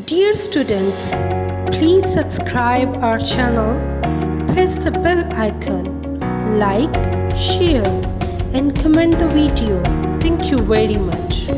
Dear students, please subscribe our channel, press the bell icon, like, share and comment the video. Thank you very much.